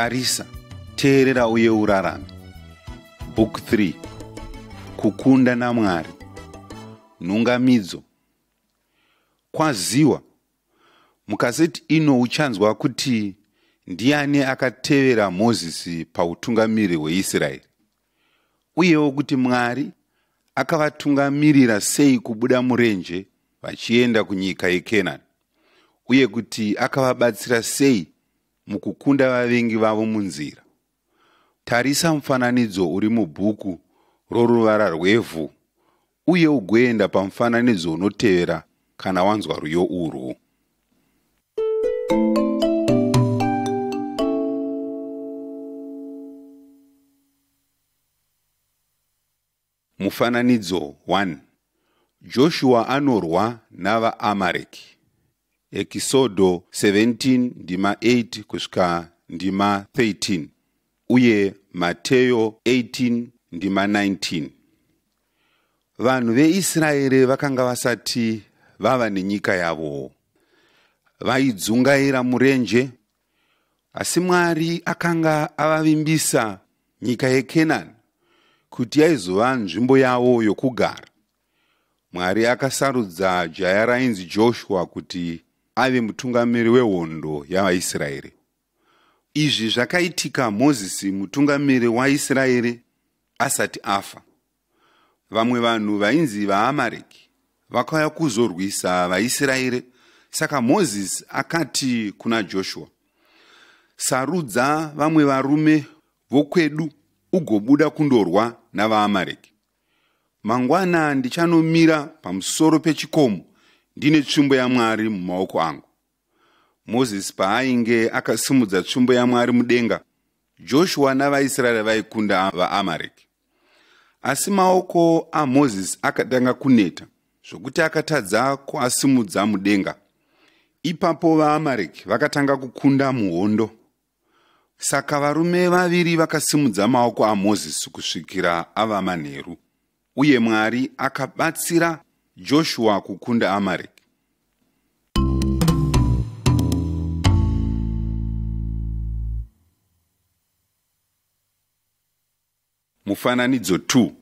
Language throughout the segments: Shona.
Tarisa, teerera uye urarame. Book 3. Kukunda naMwari. Nhungamidzo. Kwaziwa. Mukaseti ino uchanzwa kuti ndiani akatevera Mozisi pautungamiri hweIsraeri, uyewo kuti Mwari akavatungamirira sei kubuda murenje vachienda kunyika yeKenani, uye kuti akavabatsira sei mukukunda vavengi vavo munzira. Tarisa mufananidzo uri mubhuku roruvara rwevhu, uye ugoenda pamufananidzo unotevera kana wanzwa rwiyo urwu. Mufananidzo 1. Joshua anorwa navaAmareki. Ekisodo 17:8 kusvika 13, uye Mateyo 18:19. Vanhu veIsraeri vakanga vasati vava nenyika yavo. Vaidzungaira murenje, asi Mwari akanga avavimbisa nyika yeKenani kuti yaizova nzvimbo yavo yokugara. Mwari akasarudza jaya rainzi Joshua kuti ave mutungamiri wehondo yavaIsraeri. Izvi zvakaitika Mozisi, mutungamiri waIsraeri, asati afa. Vamwe vanhu vainzi vaAmareki vakauya kuzorwisa vaIsraeri, saka Mozisi akati kuna Joshua, sarudza vamwe varume vokwedu ugobuda kundorwa navaAmareki. Mangwana ndichanomira pamusoro pechikomo ndine tsvimbo yaMwari mumaoko angu. Mozisi paainge akasimudza tsvimbo yaMwari mudenga, Joshua navaIsraeri vaikunda vaAmareki. Asi maoko aMozisi akatanga kuneta zvokuti akatadza kuasimudza mudenga. Ipapo vaAmareki vakatanga kukunda muhondo. Saka varume vaviri vakasimudza maoko aMozisi kusvikira ava manheru, uye Mwari akabatsira Joshua kukunda Amareki. Mufananidzo 2.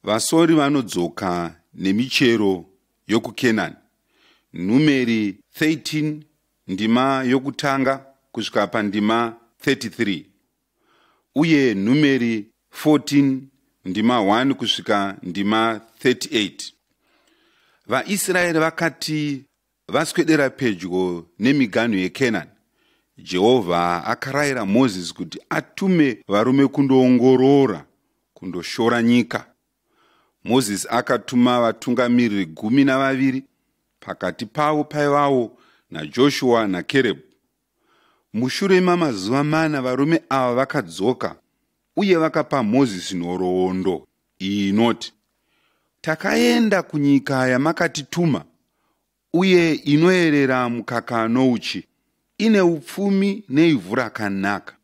Vasori vanodzoka nemichero yokuKenani. Numeri 13 ndima yokutanga kusvika pandima 33, uye Numeri 14 ndima 1 kusvika ndima 38. VaIsraeri vakati vaswedera pedyo nemiganhu yeKenani, Jehovha akarayira Mozisi kuti atume varume kundoongorora, kundoshora nyika. Mozisi akatuma vatungamiriri 12, pakati pavo paivawo naJoshua naKerebhu. Mushure mamazuva 4 varume ava vakadzoka, uye vakapa Mozisi nhoroondo iyi inoti, takaenda kunyika yamakatituma, uye inoyerera mukaka nouchi, ine upfumi neivhu rakanaka.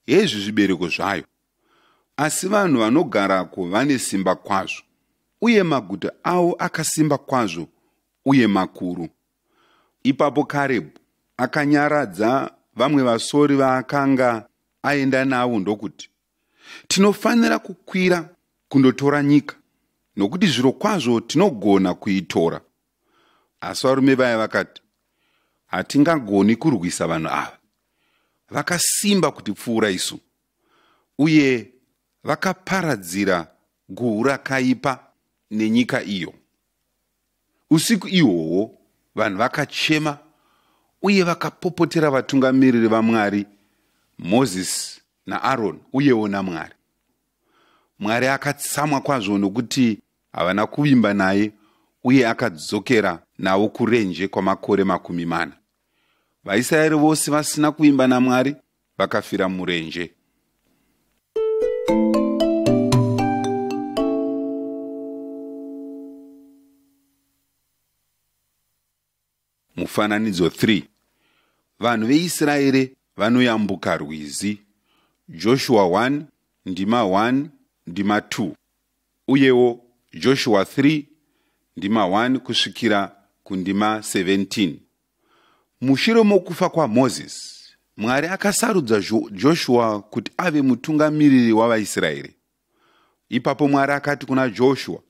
Hezvi zvibereko zvayo. Asi vanhu vanogarako vane simba kwazvo, uye maguta avo akasimba kwazvo uye makuru. Ipapo Karebhu akanyaradza vamwe vasori vaakanga aenda navo ndokuti, tinofanira kukwira kundotora nyika, nokuti zviro kwazvo tinogona kuitora. Asi varume vaya vakati, hatingagoni kurwisa vanhu ava. Vakasimba kutipfuura isu, uye vakaparadzira guhu rakaipa nenyika iyo. Usiku ihwohwo vanhu vakachema, uye vakapopotera vatungamiriri vaMwari, Mozisi naAroni, uyewo naMwari. Mwari akatsamwa kwazvo nokuti havana kuvimba naye, uye akadzokera navo kurenje kwamakore 40. VaIsraeri vose vasina kuvimba naMwari vakafira murenje. Mufananidzo 3. Vanhu veIsraeri vanoyambuka rwizi. Joshua 1 ndima 1 ndima 2, uyewo Joshua 3 ndima 1 kusvikira kundima 17. Mushure mokufa kwaMozisi, Mwari akasarudza Joshua kuti ave mutungamiriri wavaIsraeri. Ipapo Mwari akati kuna Joshua,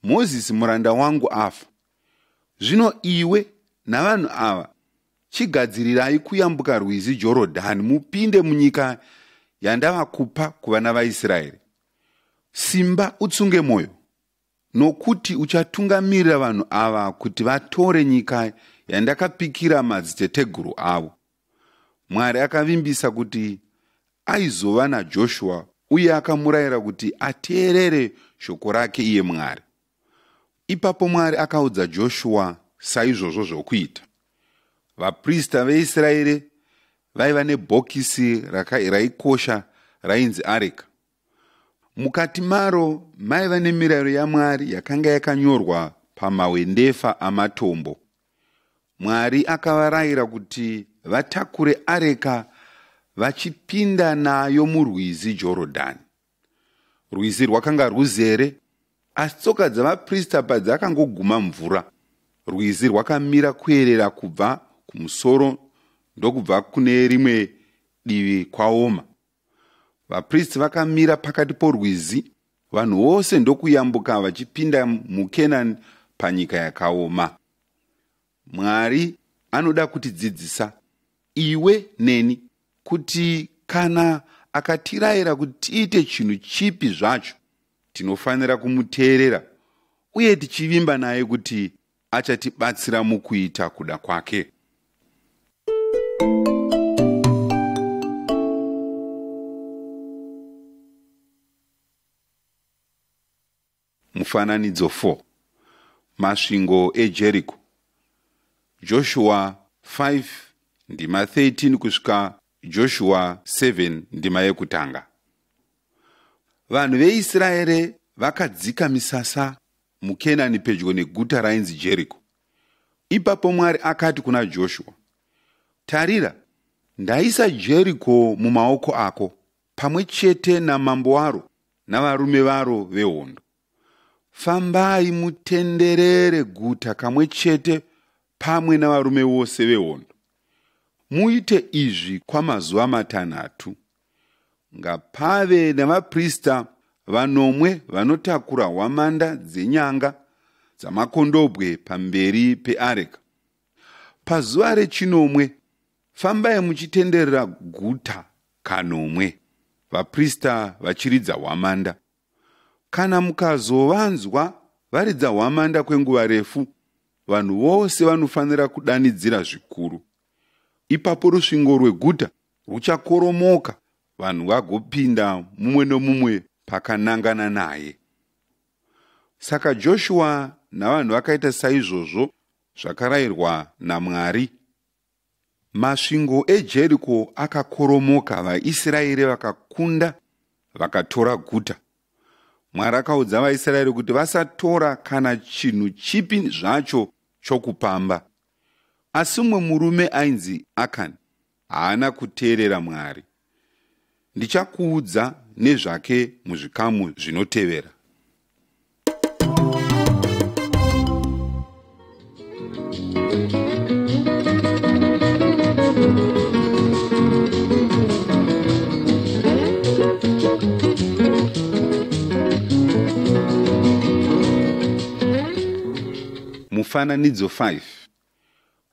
Mozisi muranda wangu afa. Zvino iwe navanhu ava chigadzirirai kuyambuka rwizi Jorodhani mupinde munyika yandavakupa kuvana vaIsraeri. Simba utsunge mwoyo, nokuti uchatungamirira vanhu ava kuti vatore nyika yandakapikira madziteteguru avo. Mwari akavimbisa kuti aizova naJoshua uye akamurayira kuti ateerere shoko rake iye Mwari. Ipapo Mwari akaudza Joshua saizvozvo zvokuita. Vaprista veIsraeri vaiva nebhokisi raikosha rainzi areka. Mukati maro maiva nemirayiro yaMwari yakanga yakanyorwa pamawendefa amatombo. Mwari akavarayira kuti vatakure areka vachipinda nayo murwizi Jorodhani. Rwizi rwakanga ruzere, asi tsoka dzavaprista padzakangoguma mvura, rwizi rwakamira kuerera kubva kumusoro ndokubva kune rimwe divi kwaoma. Vaprista vakamira pakati porwizi, vanhu vose ndokuyambuka vachipinda muKenani panyika yakaoma. Mwari anoda kutidzidzisa, iwe neni, kuti kana akatirayira kuti tiite chinhu chipi zvacho, tinofanira kumuteerera uye tichivimba naye kuti achatibatsira mukuita kuda kwake. Mufananidzo 4. Masvingo eJeriko. Joshua 5 ndima 13 kusvika Joshua 7 ndima yekutanga. Vanhu veIsraeri vakadzika misasa muKenani pedyo neguta rainzi Jeriko. Ipapo Mwari akati kuna Joshua, tarira, ndaisa Jeriko mumaoko ako, pamwe chete namambo waro navarume varo vehondo. Fambai mutenderere guta kamwe chete pamwe navarume vose vehondo. Muite izvi kwamazuva 6. Ngapave navaprista 9 vanotakura hwamanda dzenyanga dzamakondobwe pamberi peareka. Pazuva rechinomwe, fambai muchitenderera guta kanomwe, vaprista vachiridza hwamanda. Kana mukazovanzwa varidza hwamanda kwenguva refu, vanhu vose vanofanira kudanidzira zvikuru. Ipapo rusvingo rweguta ruchakoromoka, vanhu vagopinda mumwe nomumwe pakanangana naye. Saka Joshua navanhu vakaita saizvozvo zvakarayirwa naMwari. Masvingo eJeriko akakoromoka, vaIsraeri vakakunda vakatora guta. Mwari akaudza vaIsraeri kuti vasatora kana chinhu chipi zvacho chokupamba. Asi mumwe murume ainzi Akani haana kuteerera Mwari. Ndichakuudza nezvake muzvikamu zvinotevera. Mufananidzo 5.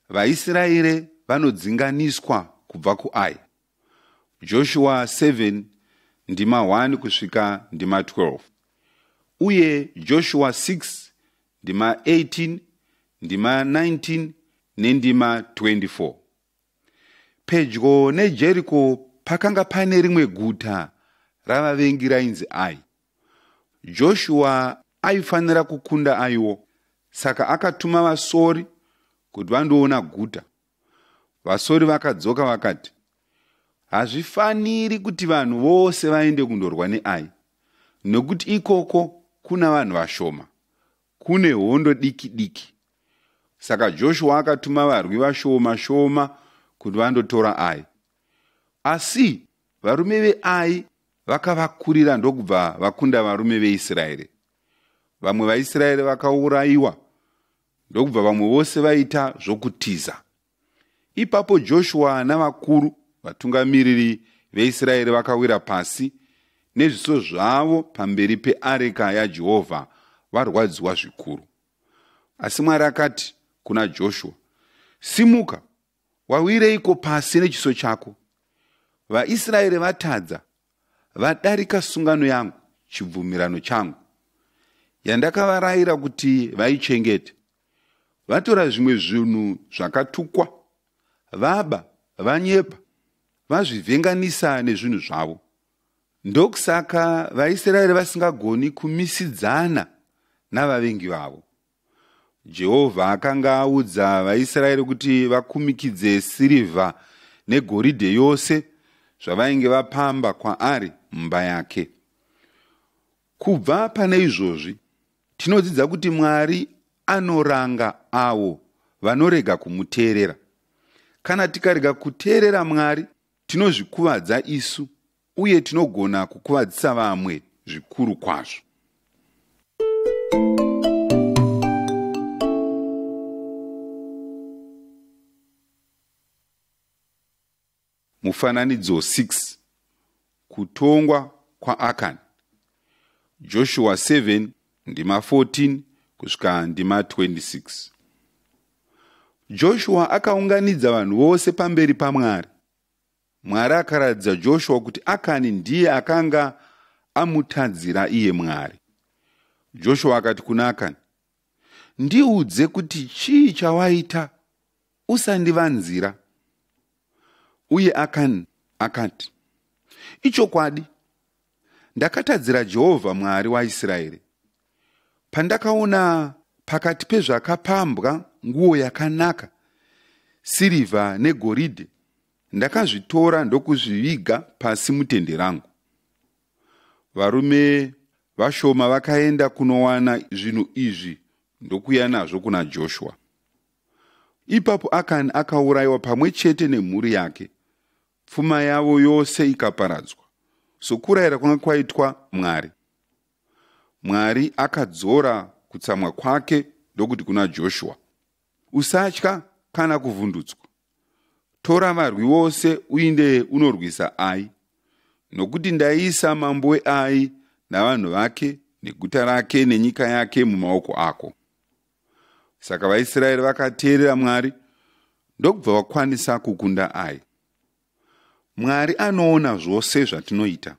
VaIsraeri vanodzinganiswa kubva kuAi. Joshua 7 ndima 1 kusvika ndima 12. Uye Joshua 6 ndima 18, ndima 19 nendima 24. Pedyo neJeriko pakanga pane rimwe guta ravavengi rainzi Ai. Joshua aifanira kukunda Aiwo, saka akatuma vasori kuti vandoona guta. Vasori vakadzoka vakati, hazvifaniri kuti vanhu vose vaende kundorwa neAi, nokuti ikoko kuna vanhu vashoma, kune hondo diki diki. Saka Joshua akatuma varwi vashoma shoma kuti vandotora Ai. Asi varume veAi vakavakurira ndokubva vakunda varume veIsraeri. Vamwe vaIsraeri vakaurayiwa, ndokubva vamwe vose vaita zvokutiza. Ipapo Joshua navakuru vatungamiriri veIsraeri vakawira pasi nezviso zvavo pamberi peareka yaJehovha varwadziwa zvikuru. Asi Mwari akati kuna Joshua, simuka, wawireiko pasi nechiso chako? VaIsraeri vatadza, vadarika sungano yangu, chibvumirano changu, yandakavarayira kuti vaichengete. Vatora zvimwe zvinhu zvakatukwa, vaba, vanyepa, vazvivhenganisa nezvinhu zvavo. Ndokusaka vaIsraeri vasingagoni kumisidzana navavengi vavo. Jehovha akanga audza vaIsraeri kuti vakumikidze sirivha negoridhe yose zvavainge vapamba kwaari mumba yake. Kubva pane izvozvi, tinodzidza kuti Mwari anoranga avo vanorega kumuteerera. Kana tikarega kuteerera Mwari, tinozvikuvadza isu uye tinogona kukuvadzisa vamwe zvikuru kwazvo. Mufananidzo 6. Kutongwa kwaAkani. Joshua 7 ndima 14 kusvika ndima 26. Joshua akaunganidza vanhu vose pamberi paMwari. Mwari akaratidza Joshua kuti Akani ndiye akanga amutadzira iye Mwari. Joshua akati kuna Akani, ndiudze kuti chii chawaita, usandivanzira. Uye Akani akati, ichokwadi, ndakatadzira Jehovha Mwari waIsraeri. Pandakaona pakati pezvakapambwa nguo yakanaka, sirivha negoridhe, ndakazvitora ndokuzviviga pasi mutende rangu. Varume vashoma vakaenda kunowana zvinhu izvi ndokuya nazvo kuna Joshua. Ipapo Akani akaurayiwa pamwe chete nemhuri yake, pfuma yavo yose ikaparadzwa, sokurayira kwanga kwaitwa Mwari. Mwari akadzora kutsamwa kwake ndokuti kuna Joshua, usatya kana kuvhundutswa. Tora varwi vose uinde unorwisa Ai, nokuti ndaisa mambo weAi navanhu vake neguta rake nenyika yake mumaoko ako. Saka vaIsraeri vakateerera Mwari ndokubva vakwanisa kukunda Ai. Mwari anoona zvose zvatinoita.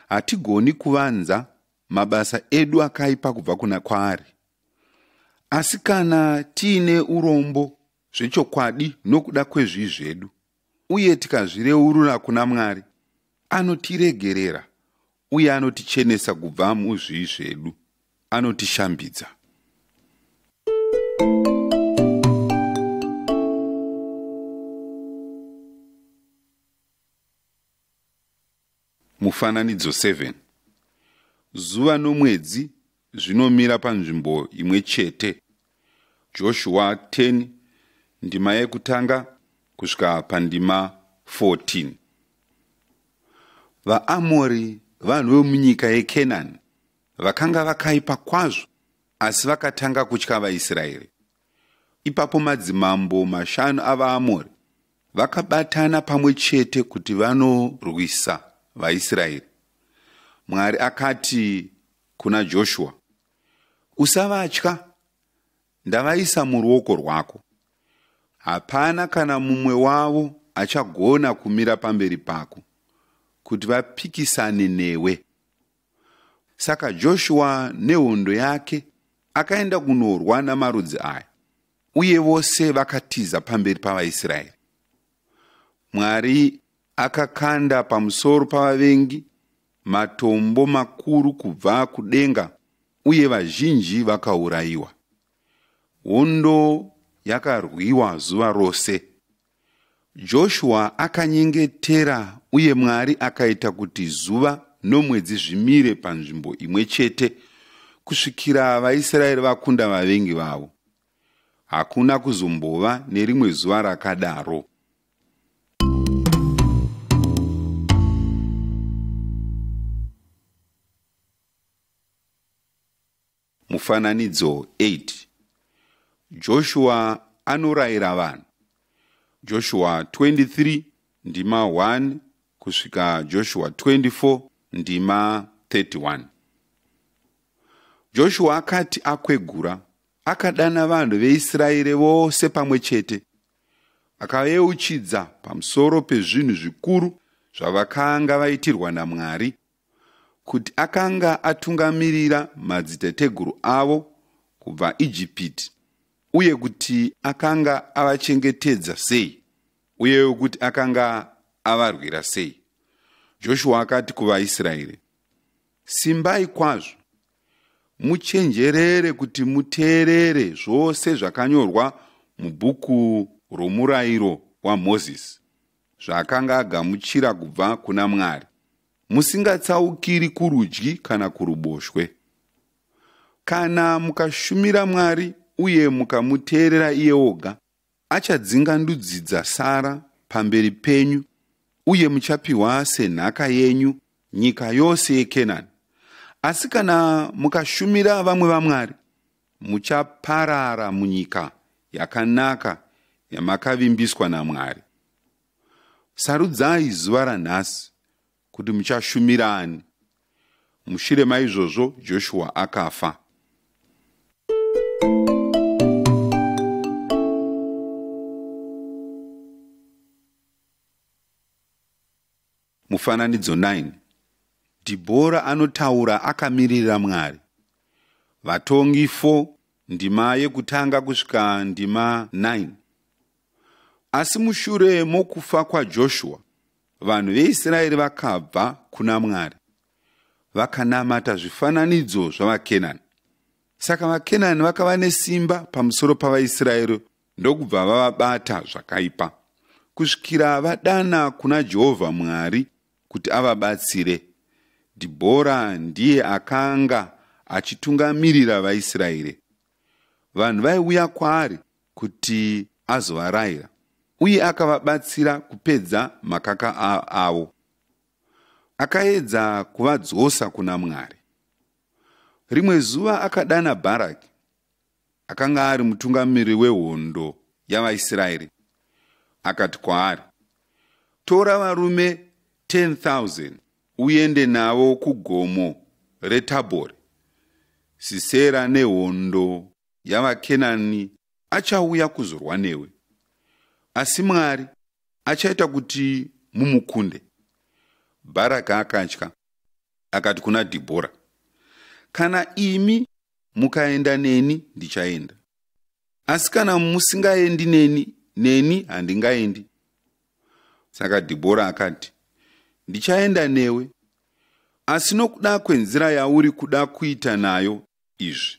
Hatigoni kuvanza mabasa edu akaipa kubva kuna kwaari. Asi kana tiine urombo zvechokwadi nokuda kwezvivi zvedu, uye tikazvireurura kuna Mwari, anotiregerera uye anotichenesa kubva muzvivi zvedu, anotishambidza. Mufananidzo 7. Zuva nomwedzi zvinomira panzvimbo imwe chete. Joshua 10 ndima yekutanga kusvika pandima 14. VaAmori, vanhu vemunyika yeKenani, vakanga vakaipa kwazvo, asi vakatanga kutya vaIsraeri. Ipapo madzimambo 5 avaAmori vakabatana pamwe chete kuti vanorwisa vaIsraeri. Mwari akati kuna Joshua, usavatya, ndavaisa muruoko rwako. Hapana kana mumwe wavo achagona kumira pamberi pako, kuti vapikisane newe. Saka Joshua nehondo yake akaenda kunorwa namarudzi aya, uye vose vakatiza pamberi pavaIsraeri. Mwari akakanda pamusoro pavavengi matombo makuru kubva kudenga, uye vazhinji vakaurayiwa. Hondo yakarwiwa zuva rose. Joshua akanyengetera, uye Mwari akaita kuti zuva nomwedzi zvimire panzvimbo imwe chete kusvikira vaIsraeri vakunda vavengi vavo. Hakuna kuzombova nerimwe zuva rakadaro. Mufananidzo 8. Joshua anorayira vanhu. Joshua 23 ndima 1 kusvika Joshua 24 ndima 31. Joshua akati akwegura, akadana vanhu veIsraeri vose pamwe chete, akavayeuchidza pamusoro pezvinhu zvikuru zvavakanga vaitirwa naMwari, kuti akanga atungamirira madzitateguru avo kubva Ijipiti, uye kuti akanga avachengetedza sei, uye kuti akanga avarwira sei. Joshua akati kuvaIsraeri, simbai kwazvo, muchenjerere kuti muteerere zvose zvakanyorwa mubhuku romurayiro waMozisi, zvaakanga agamuchira kubva kuna Mwari, musingatsaukiri kurudyi kana kuruboshwe. Kana mukashumira Mwari uye mukamuteerera iye oga, achadzinga ndudzi dzasara pamberi penyu, uye muchapiwa senhaka yenyu nyika yose yeKenani. Asi kana mukashumira vamwe vaMwari, muchaparara munyika yakanaka yamakavimbiswa naMwari. Sarudzai zuva ranhasi kuti muchashumira ani. Mushure maizvozvo Joshua akafa. Mufananidzo 9. Dhibhora anotaura akamirira Mwari. Vatongi 4 ndima yekutanga kusvika ndima 9. Asi mushure mokufa kwaJoshua, vanhu veIsraeri vakabva kuna Mwari, vakanamata zvifananidzo zvavaKenani. Saka vaKenani vakava nesimba pamusoro pavaIsraeri ndokubva vavabata zvakaipa, kusvikira vadana kuna Jehovha Mwari kuti avabatsire. Dhibhora ndiye akanga achitungamirira vaIsraeri. Vanhu vaiuya kwaari kuti azovarayira, uye akavabatsira kupedza makaka avo. Akaedza kuvadzosa kuna Mwari. Rimwe zuva akadana Bharaki, akanga ari mutungamiri wehondo yavaIsraeri. Akati kwaari, tora varume 10,000 uende navo kugomo reTabhori. Sisera nehondo yavaKenani achauya kuzorwa newe, asi Mwari achaita kuti mumukunde. Bharaki akatya, akati kuna Dhibhora, kana imi mukaenda neni ndichaenda, asi kana musingaendi neni handingaendi. Saka Dhibhora akati, ndichaenda newe, asi nokuda kwenzira yauri kuda kuita nayo izvi,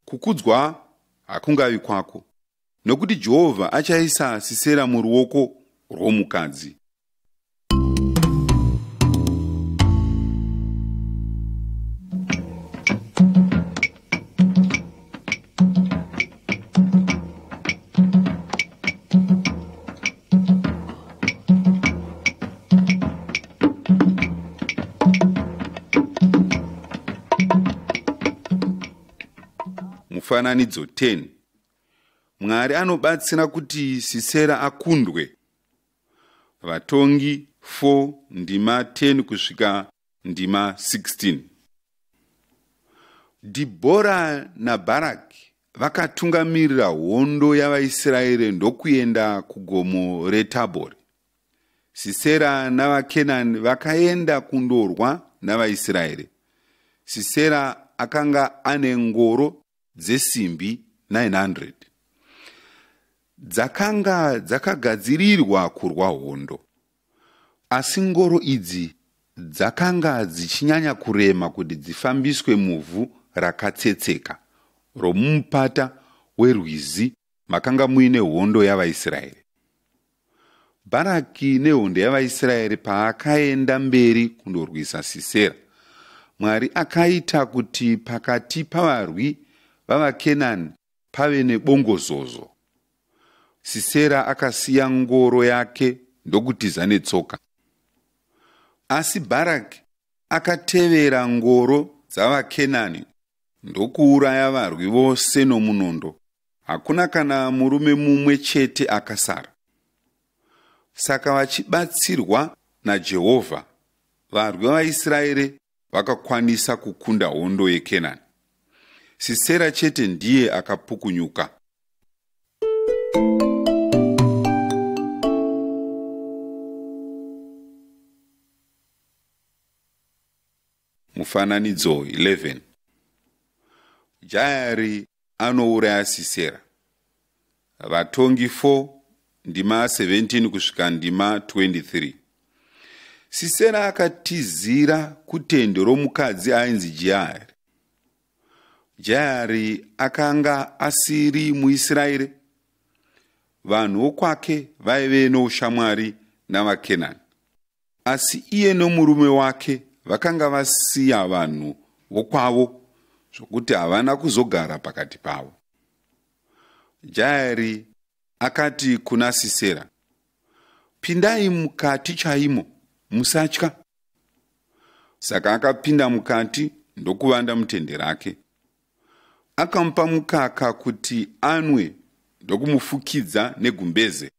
kukudzwa hakungavi kwako, nokuti Jehovha achaisa Sisera muruoko rwomukadzi. Mufananidzo 10. Mwari anobatsira kuti Sisera akundwe. Vatongi 4 ndima 10 kusvika ndima 16. Dhibhora naBharaki vakatungamirira hondo yavaIsraeri ndokuenda kugomo reTabhori. Sisera navaKenani vakaenda kundorwa navaIsraeri. Sisera akanga ane ngoro dzesimbi 900. Dzakanga dzakagadzirirwa kurwa hondo. Asi ngoro idzi dzakanga dzichinyanya kurema kuti dzifambiswe muvhu rakatsetseka romumupata werwizi makanga muine hondo yavaIsraeri. Bharaki nehondo yavaIsraeri paakaenda mberi kundorwisa Sisera, Mwari akaita kuti pakati pavarwi vavaKenani pave nebongozozo. Sisera akasiya ngoro yake ndokutiza netsoka. Asi Bharaki akatevera ngoro dzavaKenani ndokuuraya varwi vose nomunondo. Hakuna kana murume mumwe chete akasara. Saka vachibatsirwa naJehovha, varwi vaIsraeri vakakwanisa kukunda hondo yeKenani. Sisera chete ndiye akapukunyuka. Mufananidzo 11. Jairi anouraya Sisera. Vatongi 4 ndima 17 kusvika ndima 23. Sisera akatizira kutende romukadzi ainzi Jairi. Jairi akanga asiri muIsraeri. Vanhu vokwake vaive noushamwari navaKenani, asi iye nomurume wake vakanga vasiya vanhu vokwavo zvokuti havana kuzogara pakati pavo. Jairi akati kuna Sisera, pindai mukati chaimo, musatya. Saka akapinda mukati ndokuvanda mutende rake. Akamupa mukaka kuti anwe ndokumufukidza negumbeze.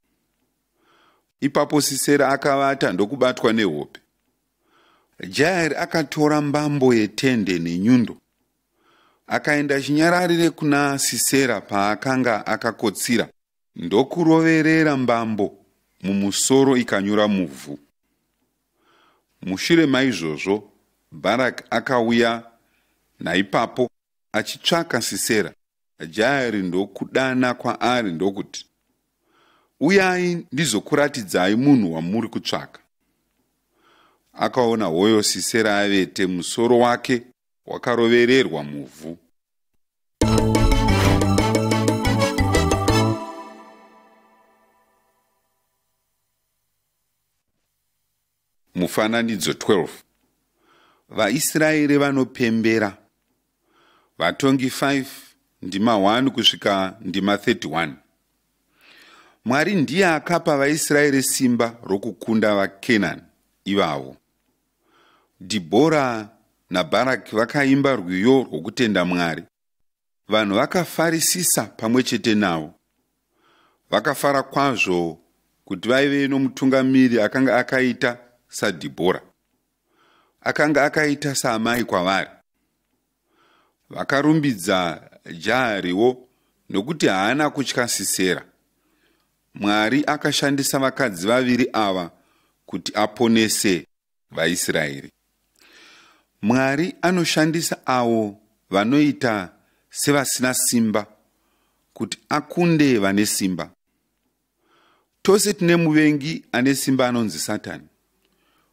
Ipapo Sisera akavata ndokubatwa nehope. Jairi akatora mbambo yetende nenyundo. Akaenda chinyararire kuna Sisera paakanga akakotsira, ndokuroverera mbambo mumusoro ikanyura muvhu. Mushure maizvozvo, Bharaki akauya naipapo achitsvaka Sisera. Jairi ndokudana kwaari ndokuti, uyai ndizokuratidzai munhu wamuri kutsvaka. Akaona hoyo Sisera avete, musoro wake wakarovererwa muvhu. Mufananidzo 12. VaIsraeri vanopembera. Vatongi 5 ndima 1 kusvika ndima 31. Mwari ndiye akapa vaIsraeri simba rokukunda vaKenani ivavo. Dhibhora naBharaki vakaimba rwiyo rwokutenda Mwari. Vanhu vakafarisisa pamwe chete navo. Vakafara kwazvo kuti vaive nomutungamiri akanga akaita saDhibhora. Akanga akaita saamai kwavari. Vakarumbidza Jairiwo nokuti haana kutya Sisera. Mwari akashandisa vakadzi vaviri ava kuti aponese vaIsraeri. Mwari anoshandisa avo vanoita sevasina simba kuti akunde vane simba. Tose tine muvengi ane simba anonzi Satani.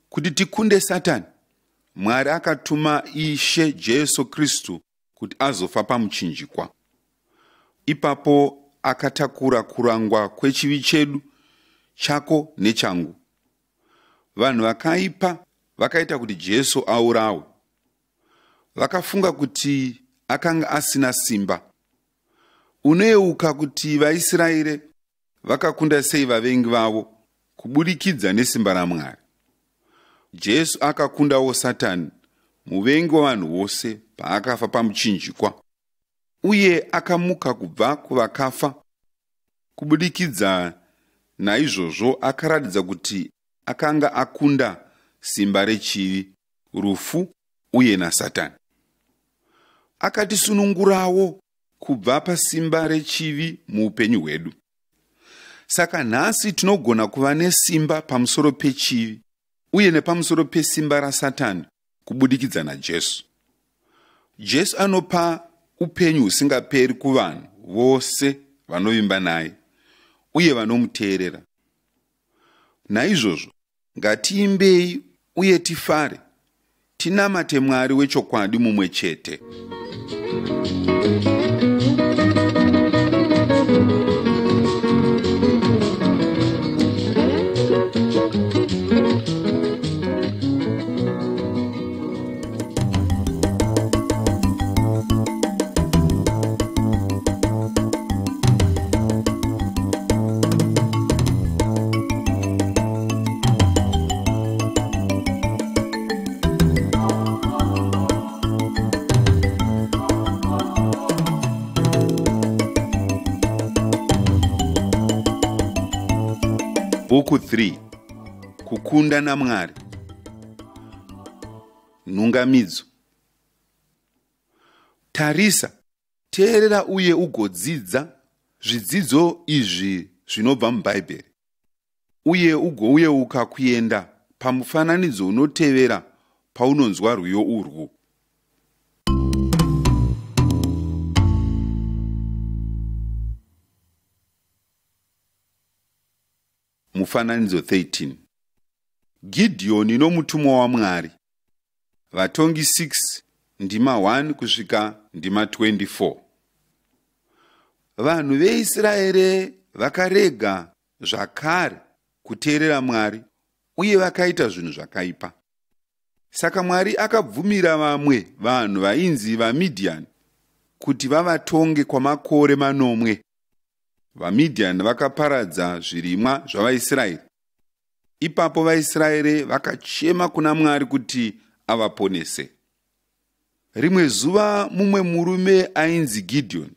Kuti tikunde Satani, Mwari akatuma Ishe Jesu Kristu kuti azofa pamuchinjikwa. Ipapo akatakura kurangwa kwechivi chedu, chako nechangu. Vanhu vakaipa vakaita kuti Jesu aurawe. Vakafunga kuti akanga asina simba. Uneuka kuti vaIsraeri vakakunda sei vavengi vavo kubudikidza nesimba raMwari. Jesu akakundawo Satani, muvengi wavanhu vose, paakafa pamuchinjikwa, uye akamuka kubva kuvakafa. Kubudikidza naizvozvo akaratidza kuti akanga akunda simba rechivi, rufu uye naSatani. Akatisunungurawo kubva pasimba rechivi muupenyu hwedu. Saka nhasi tinogona kuva nesimba pamusoro pechivi uye nepamusoro pesimba raSatani kubudikidza naJesu. Jesu anopa upenyu husingaperi kuvanhu vose vanovimba naye uye vanomuteerera. Naizvozvo ngatiimbei uye tifare, tinamate Mwari wechokwadi mumwe chete. Bhuku 3. Kukunda naMwari. Nhungamidzo. Tarisa, teerera uye ugodzidza zvidzidzo izvi zvinobva muBhaibheri, uye ugouyeuka kuenda pamufananidzo unotevera paunonzwa rwiyo urwu. Mufananidzo 13. Gidheoni nomutumwa waMwari. Vatongi 6 ndima 1 kusvika ndima 24. Vanhu veIsraeri vakarega zvakare kuteerera Mwari uye vakaita zvinhu zvakaipa. Saka Mwari akabvumira vamwe vanhu vainzi vaMidhiani kuti vavatonge kwamakore 8. VaMidhiani vakaparadza zvirimwa zvavaIsraeri. Ipapo vaIsraeri vakachema kuna Mwari kuti avaponese. Rimwe zuva mumwe murume ainzi Gidheoni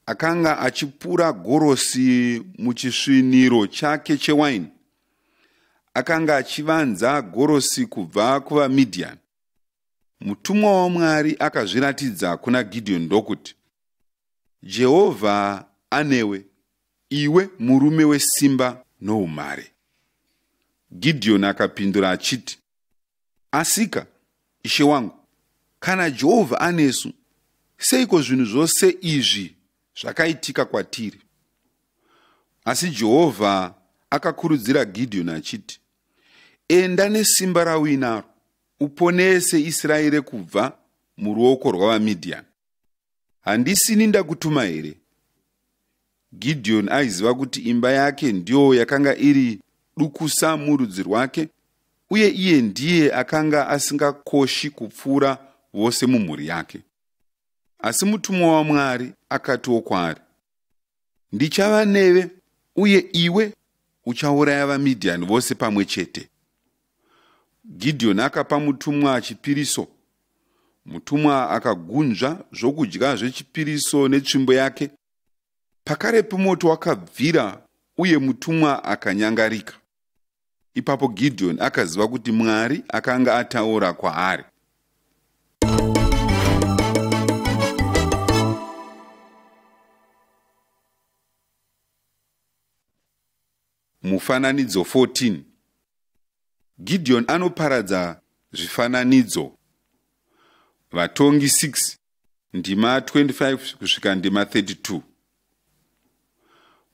akanga achipura gorosi muchisviniro chake chewaini. Akanga achivanza gorosi kubva kuvaMidhiani. Mutumwa waMwari akazviratidza kuna Gidheoni ndokuti, Jehovha anewe, iwe murume wesimba noumhare. Gidheoni akapindura achiti, asika, ishe wangu, kana Jehovha anesu, seiko zvinhu zvose izvi zvakaitika kwatiri? Asi Jehovha akakurudzira Gidheoni achiti, enda nesimba rawinaro, uponese Israeri kubva muruoko rwavaMidhiani. Handisini ndakutuma here? Gidheoni aiziva kuti imba yake ndiyo yakanga iri dukusa murudzi rwake, uye iye ndiye akanga asingakoshi kupfuura vose mumhuri yake. Asi mutumwa waMwari akatiwo kwaari, ndichava newe, uye iwe uchauraya vaMidhiani vose pamwe chete. Gidheoni akapa mutumwa chipiriso. Mutumwa akagunzva zvokudya zvechipiriso netsvimbo yake. Pakarepo moto wakabvira uye mutumwa akanyangarika. Ipapo Gidheoni akaziva kuti Mwari akanga ataura kwaari. Mufananidzo 14. Gidheoni anoparadza zvifananidzo. Vatongi 6 ndima 25 kusvika ndima 32.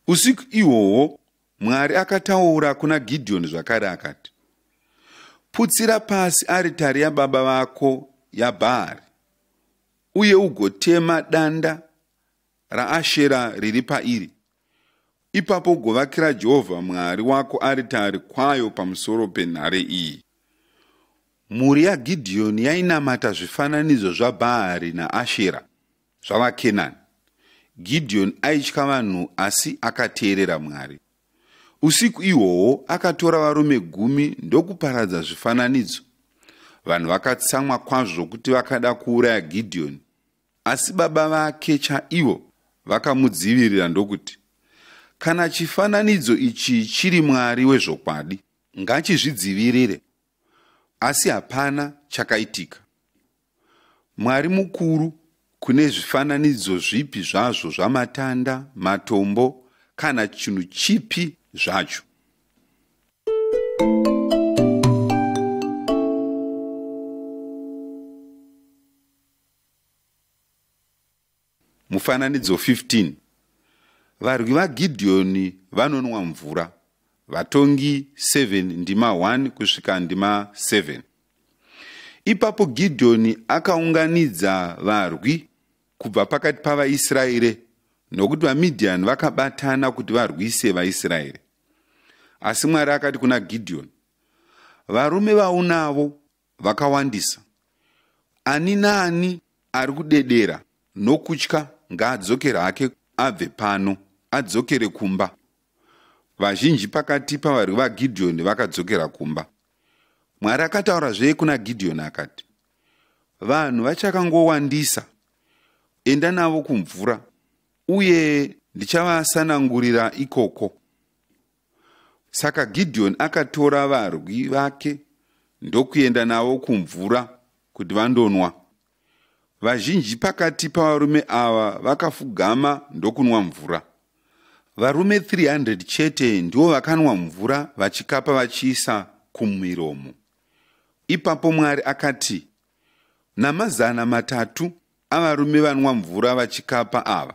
Usiku ihwohwo Mwari akataura kuna Gidheoni zvakare akati, putsira pasi aritari yababa vako yaBhaari, uye ugotema danda raAshera riri pairi. Ipapo ugovakira Jehovha Mwari wako aritari kwayo pamusoro penhare iyi. Mhuri yaGidheoni yainamata zvifananidzo zvaBhaari naAshera zvavaKenani. Gidheoni aitya vanhu asi akateerera Mwari. Usiku ihwohwo akatora varume 10 ndokuparadza zvifananidzo. Vanhu vakatsamwa kwazvo kuti vakada kuuraya Gidheoni, asi baba vake chaivo vakamudzivirira ndokuti, kana chifananidzo ichi chiri Mwari wezvokwadi, ngachizvidzivirire. Asi hapana chakaitika. Mwari mukuru kune zvifananidzo zvipi zvazvo zvamatanda, matombo, kana chinhu chipi zvacho. Mufananidzo 15. Varwi vaGidheoni vanonwa mvura. Vatongi 7 ndima 1 kusvika ndima 7. Ipapo Gidheoni akaunganidza varwi kubva pakati pavaIsraeri, nokuti vaMidhiani vakabatana kuti varwise vaIsraeri. Asi Mwari akati kuna Gidheoni, varume vaunavo vakawandisa. Ani naani ari kudedera nokutya ngaadzokere hake abve pano, adzokere kumba. Vazhinji pakati pavarwi vaGidheoni vakadzokera kumba. Mwari akataurazve kuna Gidheoni akati, vanhu vachakangowandisa, enda navo kumvura, uye ndichavasanangurira ikoko. Saka Gideon akatora varwi vake ndokuenda navo kumvura kuti vandonwa. Vazhinji pakati pavarume ava vakafugama ndokunwa mvura. Varume 300 chete ndivo vakanwa mvura vachikapa vachiisa kumiromo. Ipapo Mwari akati, namazana 300 avarume vanwa mvura vachikapa ava,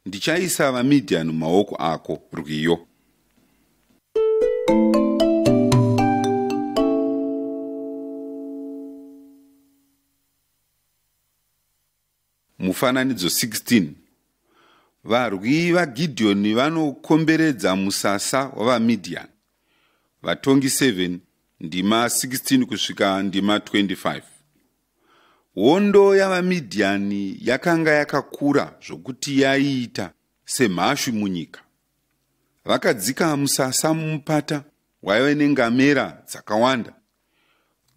ndichaisa vaMidhiani mumaoko ako rwiyo. Mufananidzo 16. Varwi vaGidheoni vanokomberedza musasa wavaMidhiani. Vatongi 7 ndima 16 kusvika ndima 25. Hondo yavaMidhiani yakanga yakakura zvokuti yaiita semhashu munyika. Vakadzika musasa mumupata waiva nengamera dzakawanda.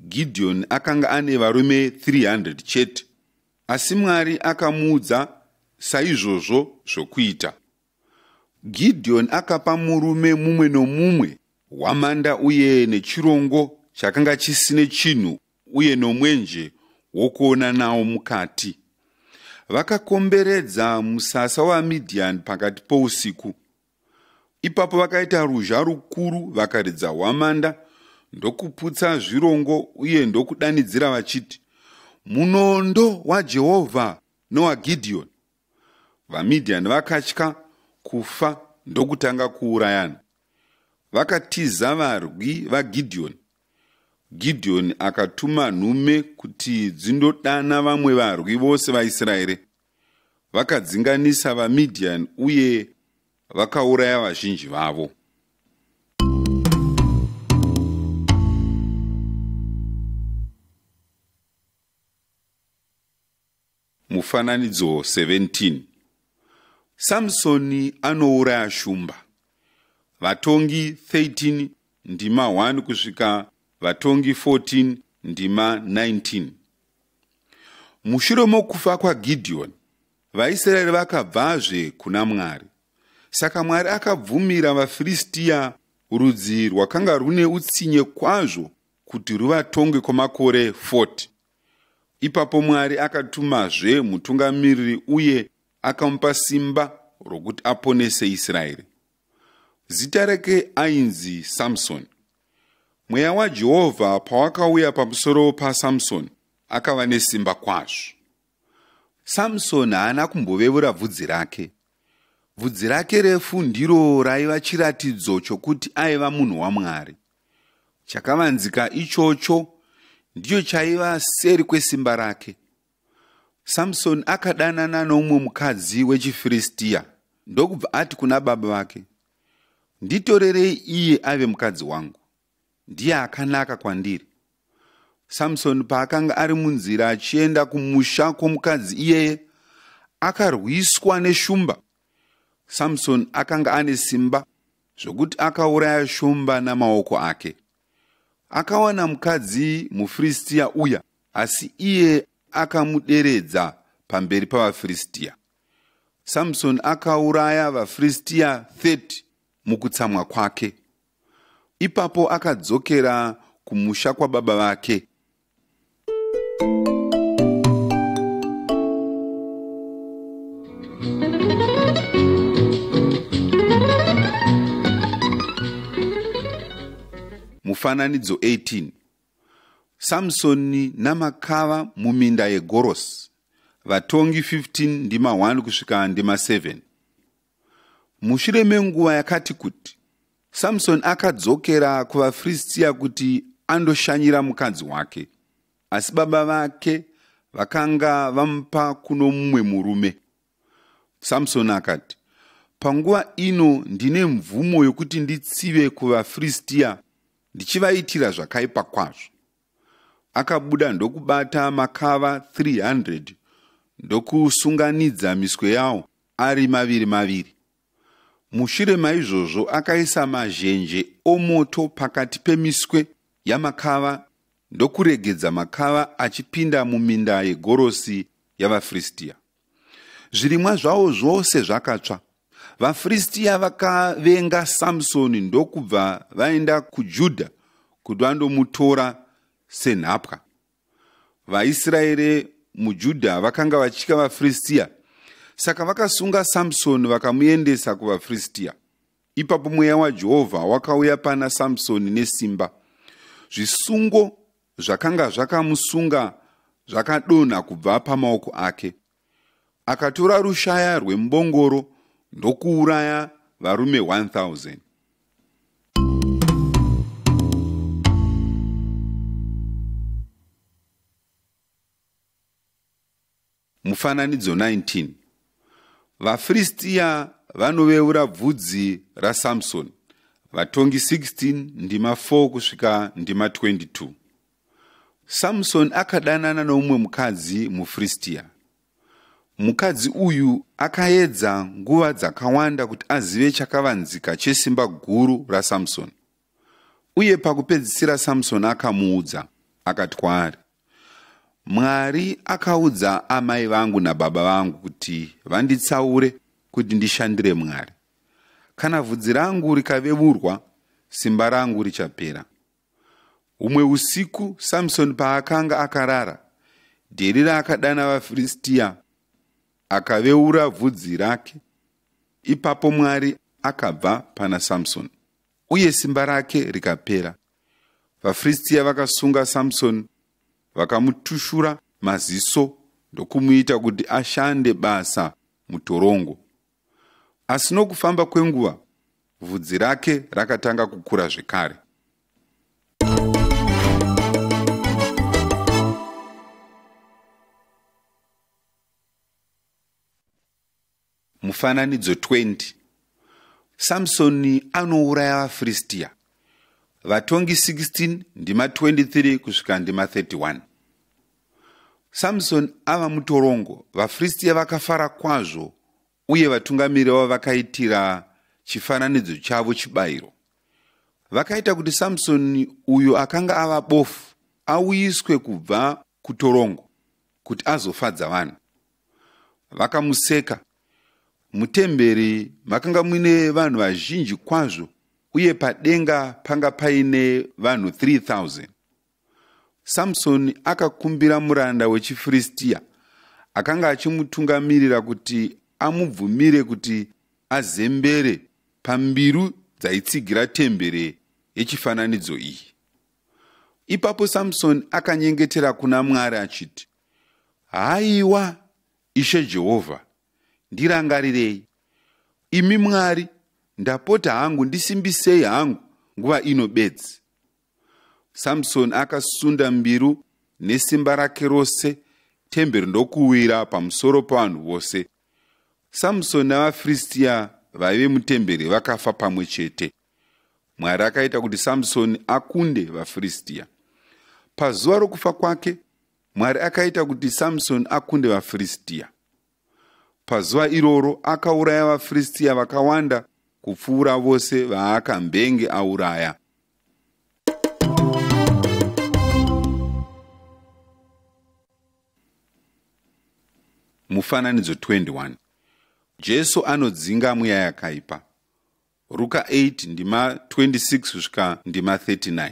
Gideoni akanga ane varume 300 chete, asi Mwari akamuudza saizvozvo zvokuita. Gideoni akapa murume mumwe nomumwe hwamanda uye nechirongo chakanga chisine chinhu uye nomwenje wokuona nawo mukati. Vakakomberedza musasa wavaMidhiani pakati pousiku. Ipapo vakaita ruzha rukuru, vakaridza hwamanda ndokuputsa zvirongo uye ndokudanidzira vachiti, munondo waJehovha nowaGidheoni. VaMidhiani vakatya kufa ndokutanga kuurayana. Vakatiza varwi vaGidheoni. Gideoni akatuma nhume kuti dzindodana vamwe varwi vose vaIsraeri. Vakadzinganisa vaMidhiani uye vakauraya vazhinji vavo. Mufananidzo 17. Samsoni anouraya shumba. Vatongi 13 ndima 1 kusvika Vatongi 14 ndima 19. Mushure mokufa kwaGidheoni, vaIsraeri vakabvazve kuna Mwari. Saka Mwari akabvumira vaFiristia, rudzi rwakanga rune utsinye kwazvo, kuti ruvatonge kwamakore 40. Ipapo Mwari akatumazve mutungamiriri uye akamupa simba rokuti aponese Israeri. Zita rake ainzi Samsoni. Mweya waJehovha pawakauya pamusoro paSamsoni, akava nesimba kwazvo. Samsoni haana kumbovevura bvudzi rake. Bvudzi rake refu ndiro raiva chiratidzo chokuti aiva munhu waMwari. Chakavanzika ichocho ndicho chaiva seri kwesimba rake. Samsoni akadanana nomumwe mukadzi wechiFiristia, ndokubva ati kuna baba vake, nditorerei iye ave mukadzi wangu, ndiye akanaka kwandiri. Samsoni paakanga ari munzira achienda kumusha kwomukadzi iyeye, akarwiswa neshumba. Samsoni akanga ane simba zvokuti akauraya shumba namaoko ake. Akawana mukadzi muFiristia uya, asi iye akamuderedza pamberi pavaFiristia. Samsoni akauraya vaFiristia 30 mukutsamwa kwake. Ipapo akadzokera kumusha kwababa vake. Mufananidzo 18. Samsoni namakava muminda yeGorosi. Vatongi 15 ndima 1 kusvika ndima 7. Mushure menguva yakati kuti, Samsoni akadzokera kuvaFiristia kuti andoshanyira mukadzi wake, asi baba vake vakanga vamupa kuno mumwe murume. Samsoni akati, panguva ino ndine mvumo yokuti nditsive kuvaFiristia ndichivaitira zvakaipa kwazvo. Akabuda ndokubata makava 300 ndokusunganidza miswe yawo ari maviri. Mushure maizvozvo akaisa mazhenje omoto pakati pemiswe yamakava ndokuregedza makava achipinda muminda yeGorosi yavaFiristia. Zvirimwa zvavo zvose zvakatsva. vaFiristia vakavenga Samsoni ndokubva vaenda kuJudha kuti vandomutora senhapwa. VaIsraeri muJudha vakanga vachitya vaFiristia, saka vakasunga Samsoni vakamuendesa kuvaFiristia. Ipapo mweya waJehovha wakauya pana Samsoni nesimba. Zvisungo zvakanga zvakamusunga zvakadonha kubva pamaoko ake. Akatora rushaya rwembongoro ndokuuraya varume 1000. Mufananidzo 19. VaFiristia vanoveura bvudzi raSamsoni. Vatongi 16 ndima 4 kusvika ndima 22. Samsoni akadanana nomumwe mukadzi muFiristia. Mukadzi uyu akaedza nguva dzakawanda kuti azive chakavanzika chesimba guru raSamsoni. Uye pakupedzisira Samsoni akamuudza, akati kwaari, Mwari akaudza amai vangu nababa vangu kuti vanditsaure kuti ndishandire Mwari. Kana bvudzi rangu rikaveurwa, simba rangu richapera. Umwe usiku Samsoni paakanga akarara, Dherira akadana vaFiristia akaveura bvudzi rake. Ipapo Mwari akabva pana Samsoni, uye simba rake rikapera. VaFiristia vakasunga Samsoni, vakamutushura maziso ndokumuita kuti ashande basa mutorongo. Asi nokufamba kwenguva, bvudzi rake rakatanga kukura zvekare. Mufananidzo 20. Samsoni anouraya vaFiristia. Vatongi 16 ndima 23 kusvika ndima 31. Samsoni ava mutorongo. VaFiristia vakafara kwazvo, uye vatungamiri vavo vakaitira chifananidzo chavo chibayiro. Vakaita kuti Samsoni uyo akanga ava bofu auyiswe kubva kutorongo kuti azofadza vanhu. Vakamuseka. Mutemberi makanga muine vanhu vazhinji kwazvo, uye padenga panga paine vanhu 3000. Samsoni akakumbira muranda wechiFiristia akanga achimutungamirira kuti amubvumire kuti azembere pambiru dzaitsigira temberi yechifananidzo iyi. Ipapo Samsoni akanyengetera kuna Mwari achiti, Haiwa, Ishe Jehovha, ndirangarirei. Imi Mwari, ndapota hangu ndisimbisei hangu nguva ino bedzi. Samsoni akasunda mbiru nesimba rake rose, temberi ndokuwira pamusoro pavanhu vose. Samsoni navaFiristia vaive mutemberi vakafa pamwe chete. Mwari akaita kuti Samsoni akunde vaFiristia. Pazuva rokufa kwake, Mwari akaita kuti Samsoni akunde vaFiristia. Pazuva iroro akauraya vaFiristia vakawanda kupfuura vose vaakambenge auraya. Mufananidzo 21. Jesu anodzinga mweya yakaipa. Ruka 8 ndima 26 kusvika ndima 39.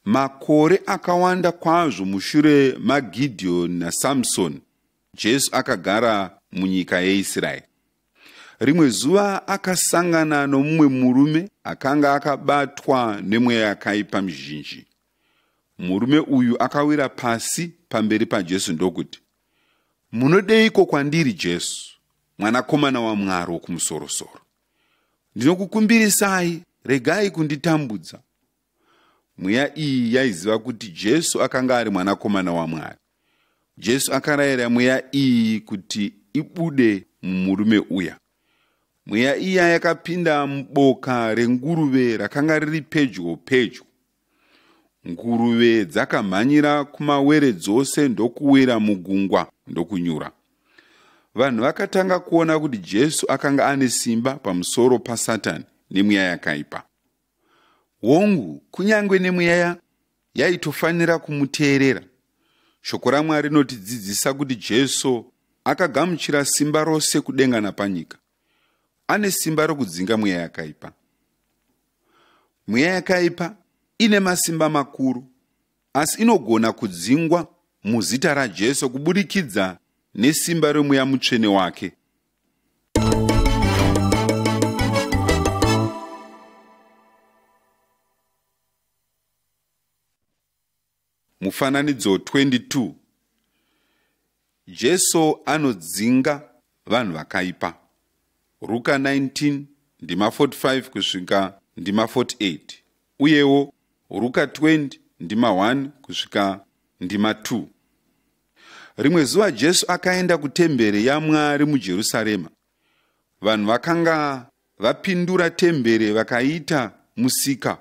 Makore akawanda kwazvo mushure maGidheoni naSamsoni, Jesu akagara munyika yeIsraeri. Rimwe zuva akasangana nomumwe murume akanga akabatwa nemweya yakaipa mizhinji. Murume uyu akawira pasi pamberi paJesu ndokuti, Munodeiko kwandiri Jesu, mwanakomana waMwari wokumusoro-soro? Ndinokukumbirisai, regai kunditambudza. Mweya iyi yaiziva kuti Jesu akanga ari mwanakomana waMwari. Jesu akarayira mweya iyi kuti ibude mumurume uya. Mweya iya yakapinda muboka renguruve rakanga riri pedyo. Nguruve dzakamhanyira kumawere dzose ndokuwira mugungwa ndokunyura. Vanhu vakatanga kuona kuti Jesu akanga ane simba pamusoro paSatani nemweya yakaipa. Hongu, kunyangwe nemweya yaitofanira kumuteerera. Shoko raMwari rinotidzidzisa kuti Jesu akagamuchira simba rose kudenga napanyika. ane simba rokudzinga mweya yakaipa. Mweya yakaipa ine masimba makuru, asi inogona kudzingwa muzita raJesu kubudikidza nesimba remweya mutsvene wake. Mufananidzo 22. Jesu anodzinga vanhu vakaipa. Ruka 19 ndima 45 kusvika ndima 48. Uyewo Ruka 20 ndima 1 kusvika ndima 2. Rimwe zuva Jesu akaenda kutemberi yaMwari muJerusarema. Vanhu vakanga vapindura temberi vakaita musika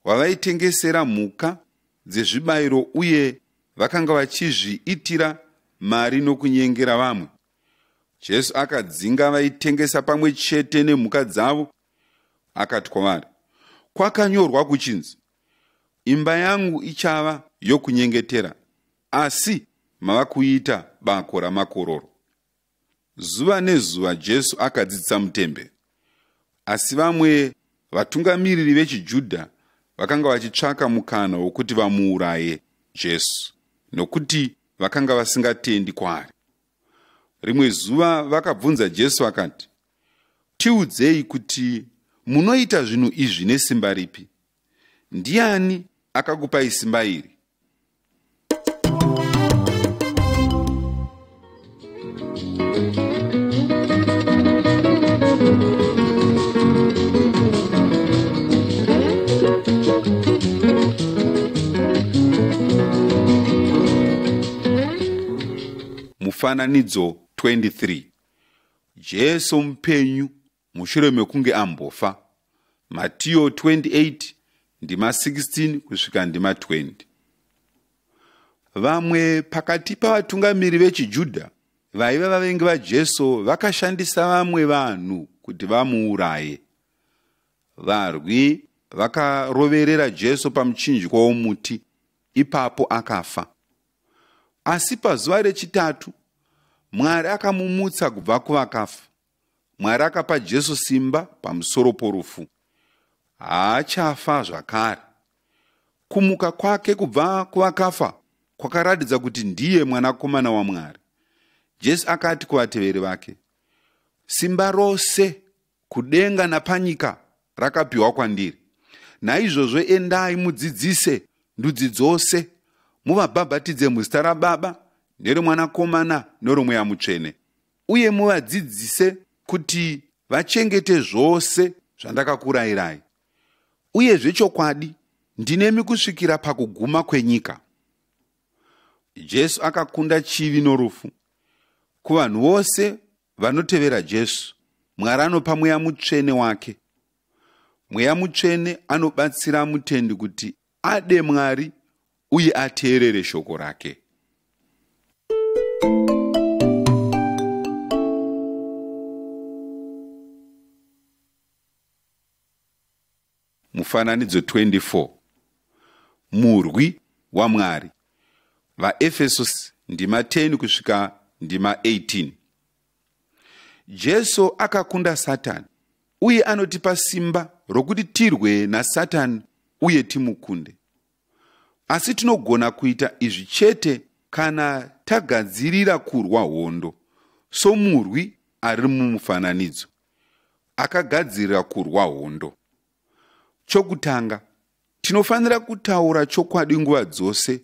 wavaitengesera mhuka dzezvibayiro uye vakanga vachizviitira mari nokunyengera vamwe. Jesu akadzinga vaitengesa pamwe chete nemhuka dzavo, akati kwavari, kwakanyorwa kuchinzi, imba yangu ichava yokunyengetera, asi mava kuita bako ramakororo. Zuva nezuva Jesu akadzidzisa mutemberi, asi vamwe vatungamiriri vechiJudha vakanga vachitsvaka mukana wokuti vamuuraye Jesu, nokuti vakanga vasingatendi kwaari. Rimwe zuva vakabvunza Jesu vakati, tiudzei kuti munoita zvinhu izvi nesimba ripi? Ndiani akakupai simba iri? Mufananidzo 23. Jesu mupenyu mushure mekunge ambofa. Matiyo 28 ndima 16 kusvika ndima 20. Vamwe pakati pavatungamiri vechiJudha vaiva vavengi vaJesu vakashandisa vamwe vanhu kuti vamuuraye. Varwi vakaroverera Jesu pamuchinjikwa womuti, ipapo akafa. Asi pazuva rechitatu Mwari akamumutsa kubva kuvakafa. Mwari akapa Jesu simba pamusoro porufu. Haachafa zvakare. Kumuka kwake kubva kuvakafa kwakaratidza kuti ndiye mwanakomana waMwari. Jesu akati kuvateveri vake, simba rose kudenga napanyika rakapiwa kwandiri. Naizvozvo endai mudzidzise ndudzi dzose, muvabhabhatidze muzita raBaba neromwanakomana neromweya mutsvene, uye muvadzidzise kuti vachengete zvose zvandakakurayirai. Uye zvechokwadi ndinemi kusvikira pakuguma kwenyika. Jesu akakunda chivi norufu. Kuvanhu vose vanotevera Jesu, Mwari anopa mweya mutsvene wake. Mweya mutsvene anobatsira mutendi kuti ade Mwari uye ateerere shoko rake. Mufananidzo 24. Murwi waMwari. VaEfeso ndima 10 kusvika ndima 18. Jesu akakunda Satani uye anotipa simba rokuti tirwe naSatani uye timukunde. Asi tinogona kuita izvi chete kana tagadzirira kurwa hondo, somurwi ari mumufananidzo akagadzirira kurwa hondo. Chokutanga, tinofanira kutaura chokwadi nguva dzose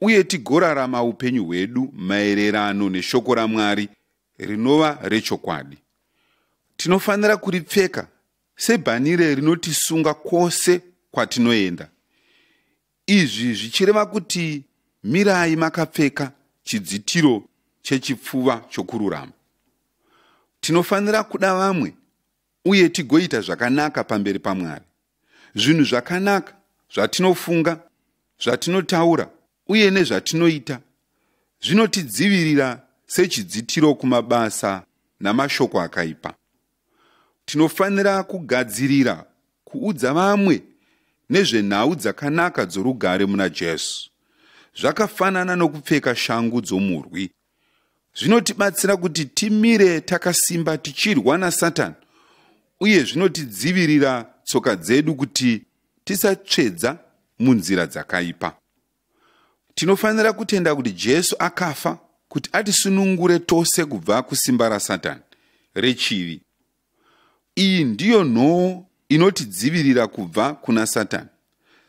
uye tigorarama upenyu hwedu maererano neshoko raMwari rinova rechokwadi. Tinofanira kuripfeka sebhanire rinotisunga kwose kwatinoenda. Izvi zvichireva kuti mirai makapfeka chidzitiro chechipfuva chokururama. Tinofanira kuda vamwe uye tigoita zvakanaka pamberi paMwari. Zvinhu zvakanaka zvatinofunga, zvatinotaura uye nezvatinoita zvinotidzivirira sechidzitiro kumabasa namashoko akaipa. Tinofanira kugadzirira kuudza vamwe nezvenhau dzakanaka dzorugare muna Jesu. Zvakafanana nokupfeka shangu dzomurwi. Zvinotibatsira kuti timire takasimba tichirwa naSatani uye zvinotidzivirira tsoka dzedu kuti tisatsvedza munzira dzakaipa. Tinofanira kutenda kuti Jesu akafa kuti atisunungure tose kubva kusimba raSatani, rechivi. Iyi ndiyo nhoo inotidzivirira kubva kuna Satani.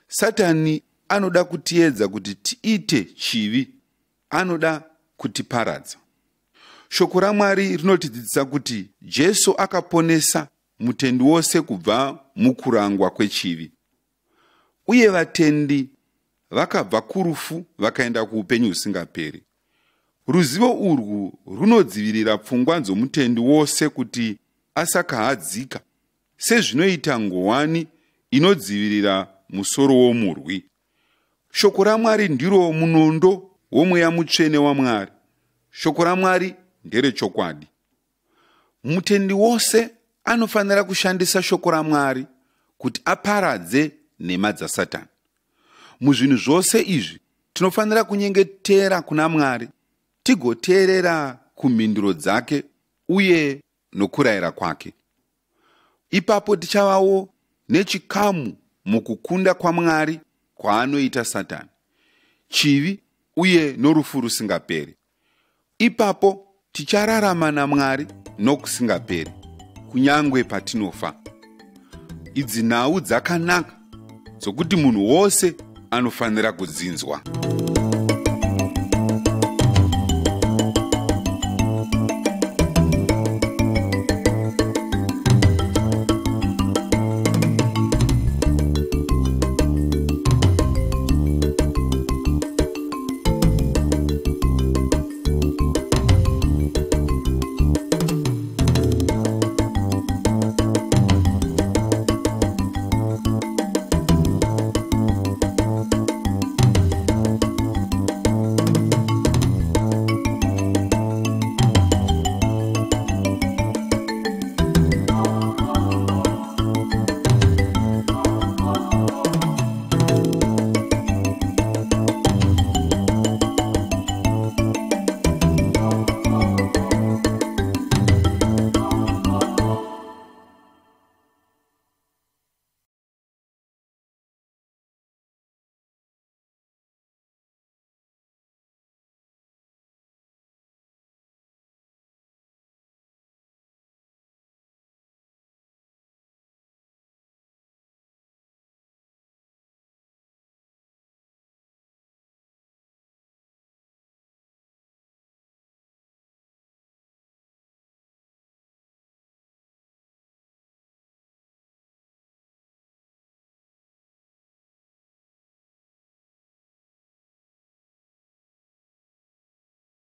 Satani anoda kutiedza kuti tiite chivi, anoda kutiparadza. Shoko raMwari rinotidzidzisa kuti Jesu akaponesa mutendi wose kubva mukurangwa kwechivi. Uye vatendi vakabva kurufu vakaenda kuupenyu husingaperi. Ruzivo urwu runodzivirira pfungwa dzomutendi wose kuti asakahadzika, sezvinoita ngowani inodzivirira musoro womurwi. Shoko raMwari ndiro munondo womweya mutsvene waMwari. Shoko raMwari nderechokwadi. Mutendi wose anofanira kushandisa shoko raMwari kuti aparadze nhema dzaSatani. Muzvinhu zvose izvi tinofanira kunyengetera kuna Mwari, tigoteerera kumhinduro dzake uye nokurayira kwake. Ipapo tichavawo nechikamu mukukunda kwaMwari kwaanoita Satani, chivi uye norufu rusingaperi. Ipapo tichararama naMwari nokusingaperi, kunyangwe patinofa. Idzi nhau dzakanaka dzokuti munhu wose anofanira kudzinzwa.